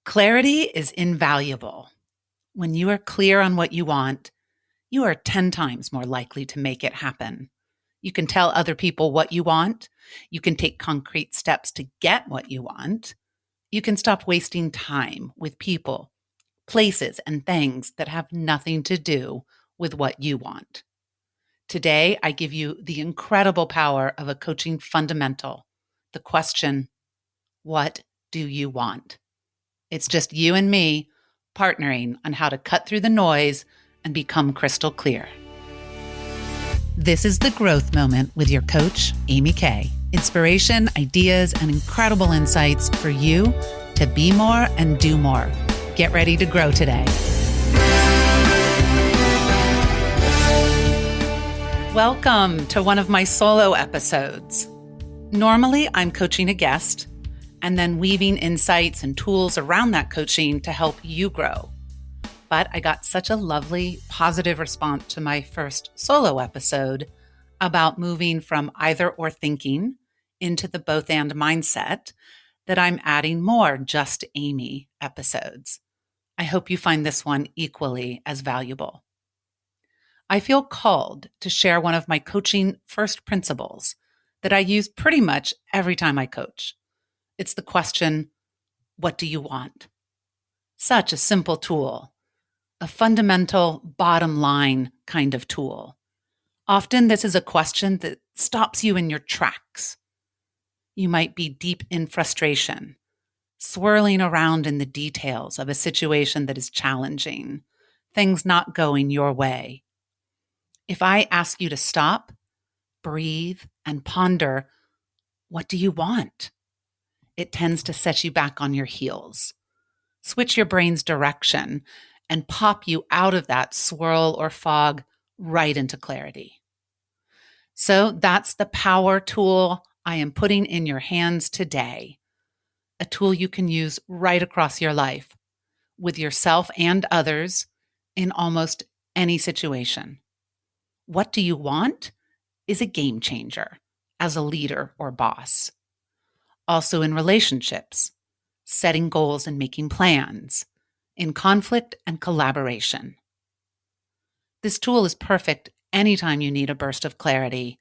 Clarity is invaluable. When you are clear on what you want, you are 10 times more likely to make it happen. You can tell other people what you want. You can take concrete steps to get what you want. You can stop wasting time with people, places, and things that have nothing to do with what you want. Today, I give you the incredible power of a coaching fundamental, the question, what do you want? It's just you and me partnering on how to cut through the noise and become crystal clear. This is The Growth Moment with your coach, Amy Kay. Inspiration, ideas, and incredible insights for you to be more and do more. Get ready to grow today. Welcome to one of my solo episodes. Normally, I'm coaching a guest and then weaving insights and tools around that coaching to help you grow. But I got such a lovely, positive response to my first solo episode about moving from either or thinking into the both and mindset that I'm adding more Just Amy episodes. I hope you find this one equally as valuable. I feel called to share one of my coaching first principles that I use pretty much every time I coach. It's the question, what do you want? Such a simple tool, a fundamental bottom line kind of tool. Often this is a question that stops you in your tracks. You might be deep in frustration, swirling around in the details of a situation that is challenging, things not going your way. If I ask you to stop, breathe, and ponder, what do you want? It tends to set you back on your heels, switch your brain's direction, and pop you out of that swirl or fog right into clarity. So that's the power tool I am putting in your hands today, a tool you can use right across your life, with yourself and others, in almost any situation. What do you want is a game changer as a leader or boss. Also in relationships, setting goals and making plans, in conflict and collaboration. This tool is perfect anytime you need a burst of clarity,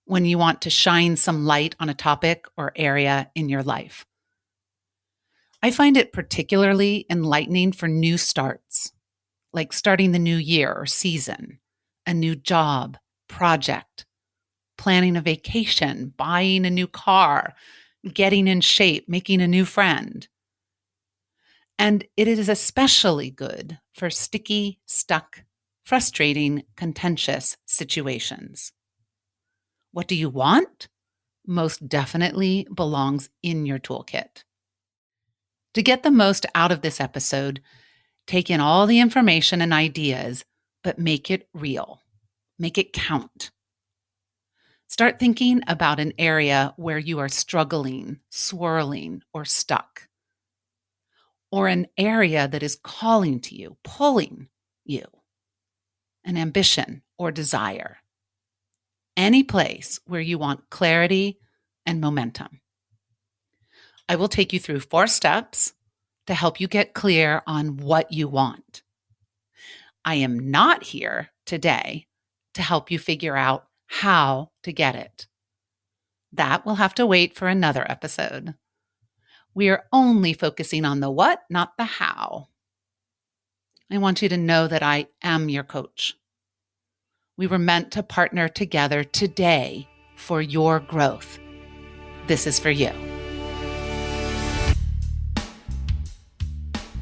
when you want to shine some light on a topic or area in your life. I find it particularly enlightening for new starts, like starting the new year or season, a new job, project, planning a vacation, buying a new car, getting in shape, making a new friend. And it is especially good for sticky, stuck, frustrating, contentious situations. What do you want? Most definitely belongs in your toolkit. To get the most out of this episode, take in all the information and ideas, but make it real. Make it count. Start thinking about an area where you are struggling, swirling, or stuck. Or an area that is calling to you, pulling you. An ambition or desire. Any place where you want clarity and momentum. I will take you through 4 steps to help you get clear on what you want. I am not here today to help you figure out how to get it. That will have to wait for another episode. We are only focusing on the what, not the how. I want you to know that I am your coach. We were meant to partner together today for your growth. This is for you.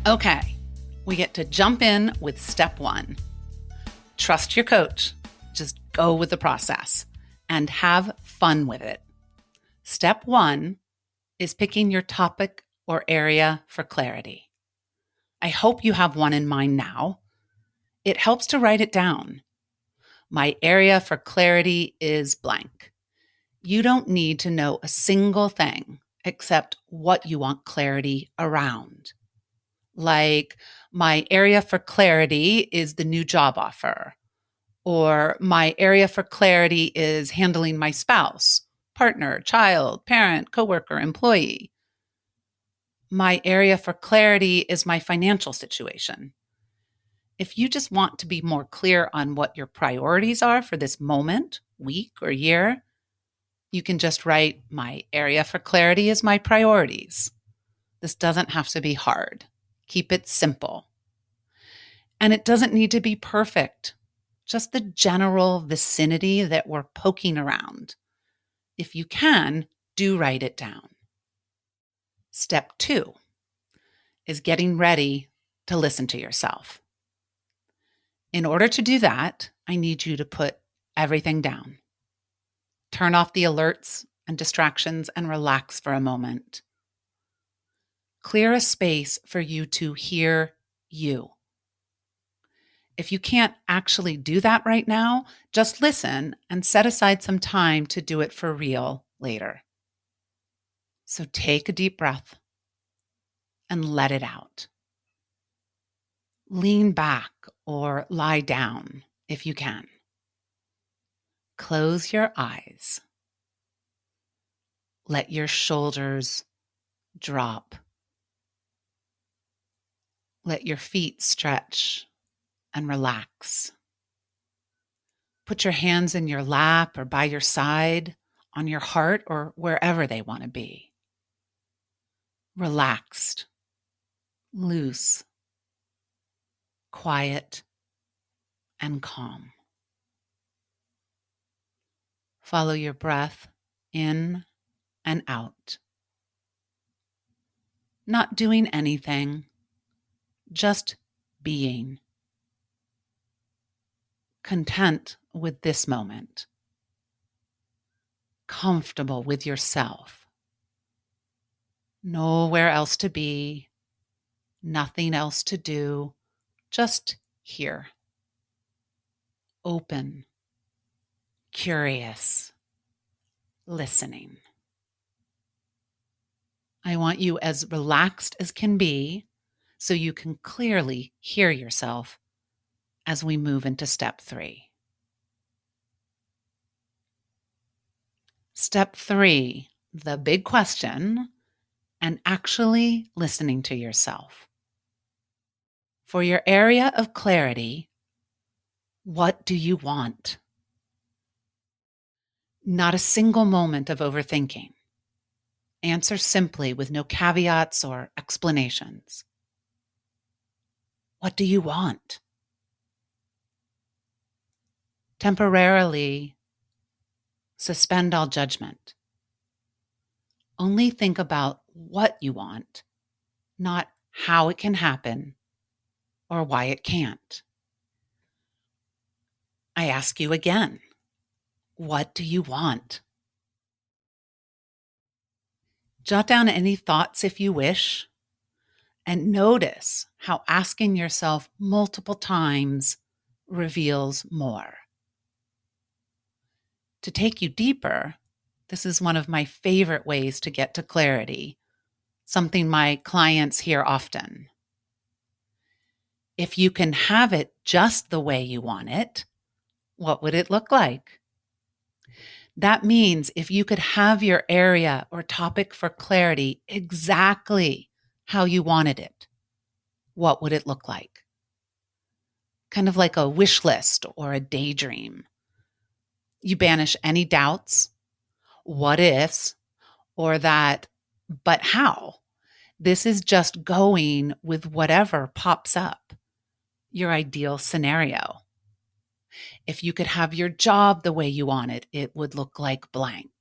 Okay, we get to jump in with step 1. Trust your coach. Just go with the process and have fun with it. Step 1 is picking your topic or area for clarity. I hope you have one in mind now. It helps to write it down. My area for clarity is blank. You don't need to know a single thing except what you want clarity around. Like, my area for clarity is the new job offer. Or my area for clarity is handling my spouse, partner, child, parent, coworker, employee. My area for clarity is my financial situation. If you just want to be more clear on what your priorities are for this moment, week, or year, you can just write, my area for clarity is my priorities. This doesn't have to be hard. Keep it simple. And it doesn't need to be perfect, just the general vicinity that we're poking around. If you can, do write it down. Step 2 is getting ready to listen to yourself. In order to do that, I need you to put everything down. Turn off the alerts and distractions and relax for a moment. Clear a space for you to hear you. If you can't actually do that right now, just listen and set aside some time to do it for real later. So take a deep breath and let it out. Lean back or lie down if you can. Close your eyes. Let your shoulders drop. Let your feet stretch and relax. Put your hands in your lap or by your side, on your heart, or wherever they want to be. Relaxed, loose, quiet, and calm. Follow your breath in and out. Not doing anything, just being. Content with this moment. Comfortable with yourself. Nowhere else to be, nothing else to do, just here. Open, curious, listening. I want you as relaxed as can be so you can clearly hear yourself as we move into step 3. Step 3, the big question, and actually listening to yourself. For your area of clarity, what do you want? Not a single moment of overthinking. Answer simply with no caveats or explanations. What do you want? Temporarily suspend all judgment. Only think about what you want, not how it can happen or why it can't. I ask you again, what do you want? Jot down any thoughts if you wish, and notice how asking yourself multiple times reveals more. To take you deeper, this is one of my favorite ways to get to clarity, something my clients hear often. If you can have it just the way you want it, what would it look like? That means if you could have your area or topic for clarity exactly how you wanted it, what would it look like? Kind of like a wish list or a daydream. You banish any doubts, what ifs, or that, but how? This is just going with whatever pops up, your ideal scenario. If you could have your job the way you want it, it would look like blank.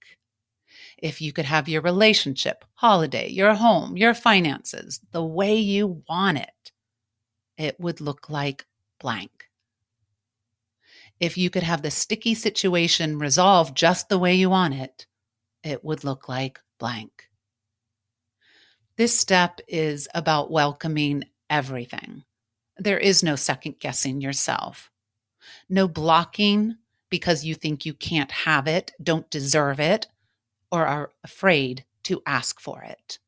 If you could have your relationship, holiday, your home, your finances, the way you want it, it would look like blank. If you could have the sticky situation resolved just the way you want it, it would look like blank. This step is about welcoming everything. There is no second guessing yourself. No blocking because you think you can't have it, don't deserve it, or are afraid to ask for it.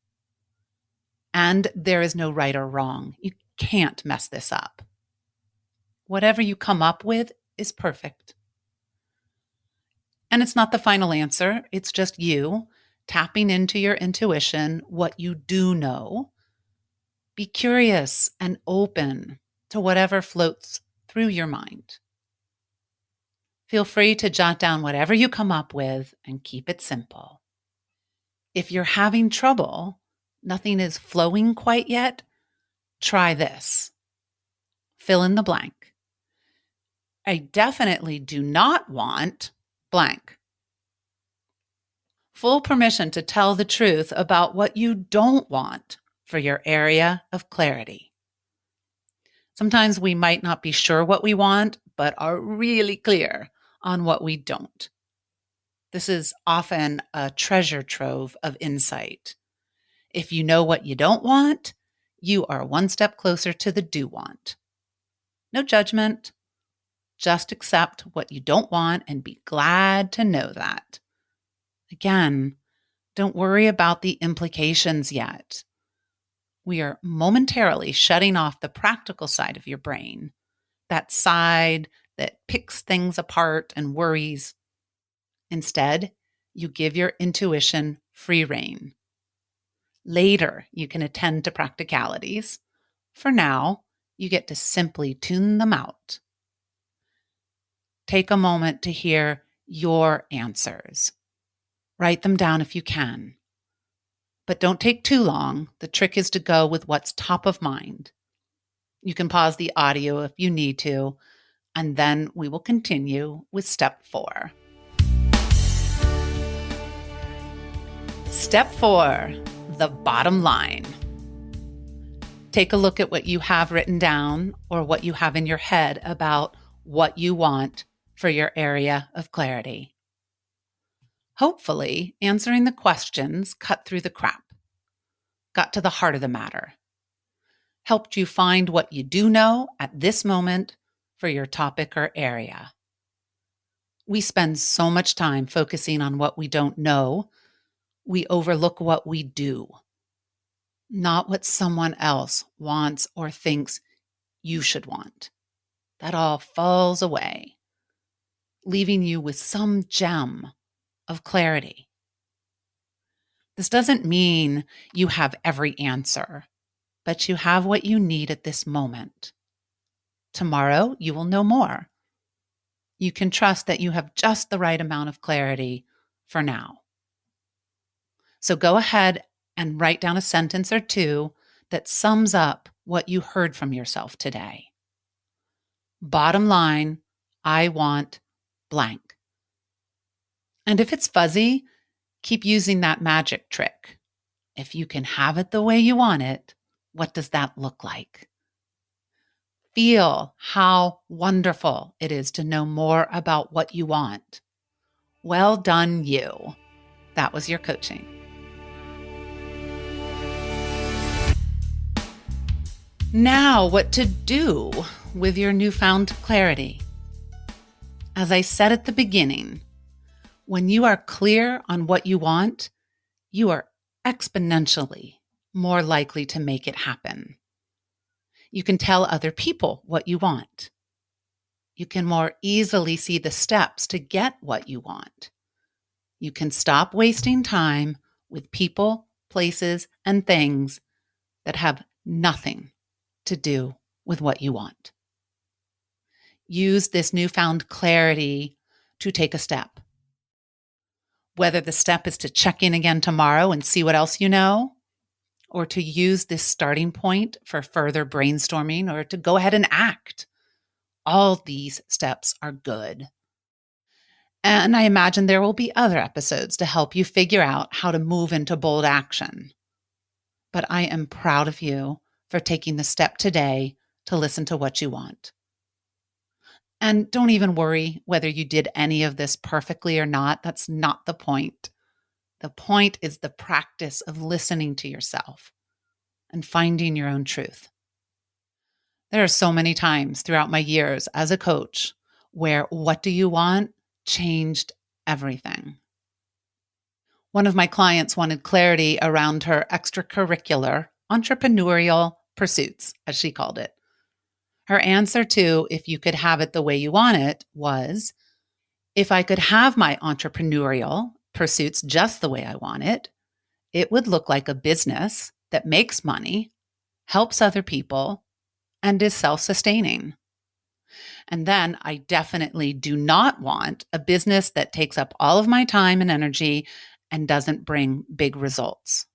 And there is no right or wrong. You can't mess this up. Whatever you come up with is perfect. And it's not the final answer. It's just you tapping into your intuition, what you do know. Be curious and open to whatever floats through your mind. Feel free to jot down whatever you come up with and keep it simple. If you're having trouble, nothing is flowing quite yet, try this. Fill in the blank. I definitely do not want blank. Full permission to tell the truth about what you don't want for your area of clarity. Sometimes we might not be sure what we want, but are really clear on what we don't. This is often a treasure trove of insight. If you know what you don't want, you are one step closer to the do want. No judgment. Just accept what you don't want and be glad to know that. Again, don't worry about the implications yet. We are momentarily shutting off the practical side of your brain, that side that picks things apart and worries. Instead, you give your intuition free rein. Later, you can attend to practicalities. For now, you get to simply tune them out. Take a moment to hear your answers. Write them down if you can. But don't take too long. The trick is to go with what's top of mind. You can pause the audio if you need to, and then we will continue with step 4. Step 4, the bottom line. Take a look at what you have written down or what you have in your head about what you want for your area of clarity. Hopefully, answering the questions cut through the crap, got to the heart of the matter, helped you find what you do know at this moment for your topic or area. We spend so much time focusing on what we don't know, we overlook what we do, not what someone else wants or thinks you should want. That all falls away, leaving you with some gem of clarity. This doesn't mean you have every answer, but you have what you need at this moment. Tomorrow, you will know more. You can trust that you have just the right amount of clarity for now. So go ahead and write down a sentence or two that sums up what you heard from yourself today. Bottom line, I want blank. And if it's fuzzy, keep using that magic trick. If you can have it the way you want it, what does that look like? Feel how wonderful it is to know more about what you want. Well done, you. That was your coaching. Now, what to do with your newfound clarity. As I said at the beginning, when you are clear on what you want, you are exponentially more likely to make it happen. You can tell other people what you want. You can more easily see the steps to get what you want. You can stop wasting time with people, places, and things that have nothing to do with what you want. Use this newfound clarity to take a step. Whether the step is to check in again tomorrow and see what else you know, or to use this starting point for further brainstorming, or to go ahead and act. All these steps are good. And I imagine there will be other episodes to help you figure out how to move into bold action. But I am proud of you for taking the step today to listen to what you want. And don't even worry whether you did any of this perfectly or not. That's not the point. The point is the practice of listening to yourself and finding your own truth. There are so many times throughout my years as a coach where what do you want changed everything. One of my clients wanted clarity around her extracurricular entrepreneurial pursuits, as she called it. Her answer to if you could have it the way you want it was, if I could have my entrepreneurial pursuits just the way I want it, it would look like a business that makes money, helps other people, and is self-sustaining. And then I definitely do not want a business that takes up all of my time and energy and doesn't bring big results.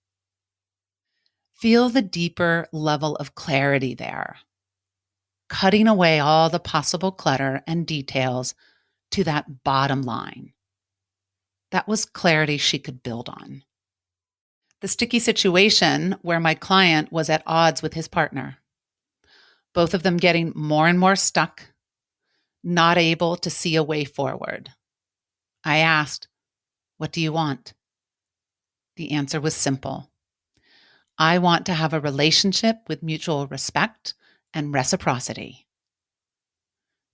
Feel the deeper level of clarity there, cutting away all the possible clutter and details to that bottom line. That was clarity she could build on. The sticky situation where my client was at odds with his partner, both of them getting more and more stuck, not able to see a way forward. I asked, "What do you want?" The answer was simple. I want to have a relationship with mutual respect and reciprocity.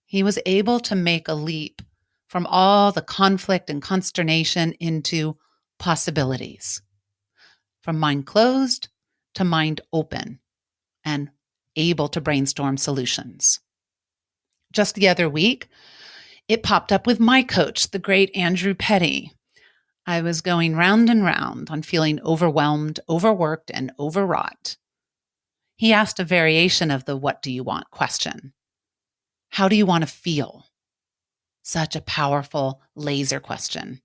He was able to make a leap from all the conflict and consternation into possibilities, from mind closed to mind open and able to brainstorm solutions. Just the other week, it popped up with my coach, the great Andrew Petty. I was going round and round on feeling overwhelmed, overworked, and overwrought. He asked a variation of the "what do you want" question. How do you want to feel? Such a powerful laser question.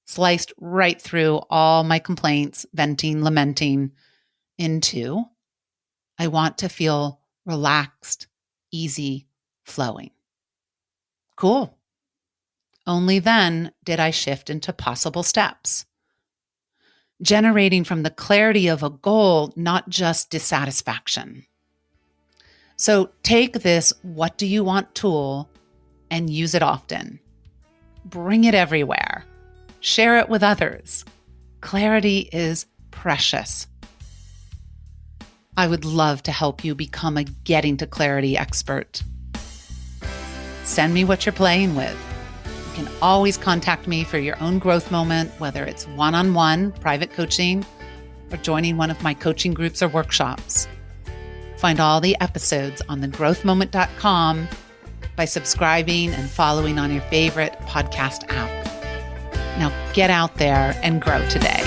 Sliced right through all my complaints, venting, lamenting, into, I want to feel relaxed, easy, flowing. Cool. Only then did I shift into possible steps, generating from the clarity of a goal, not just dissatisfaction. So take this "what do you want" tool and use it often. Bring it everywhere. Share it with others. Clarity is precious. I would love to help you become a getting to clarity expert. Send me what you're playing with. You can always contact me for your own growth moment, whether it's one-on-one private coaching or joining one of my coaching groups or workshops. Find all the episodes on thegrowthmoment.com by subscribing and following on your favorite podcast app. Now get out there and grow today.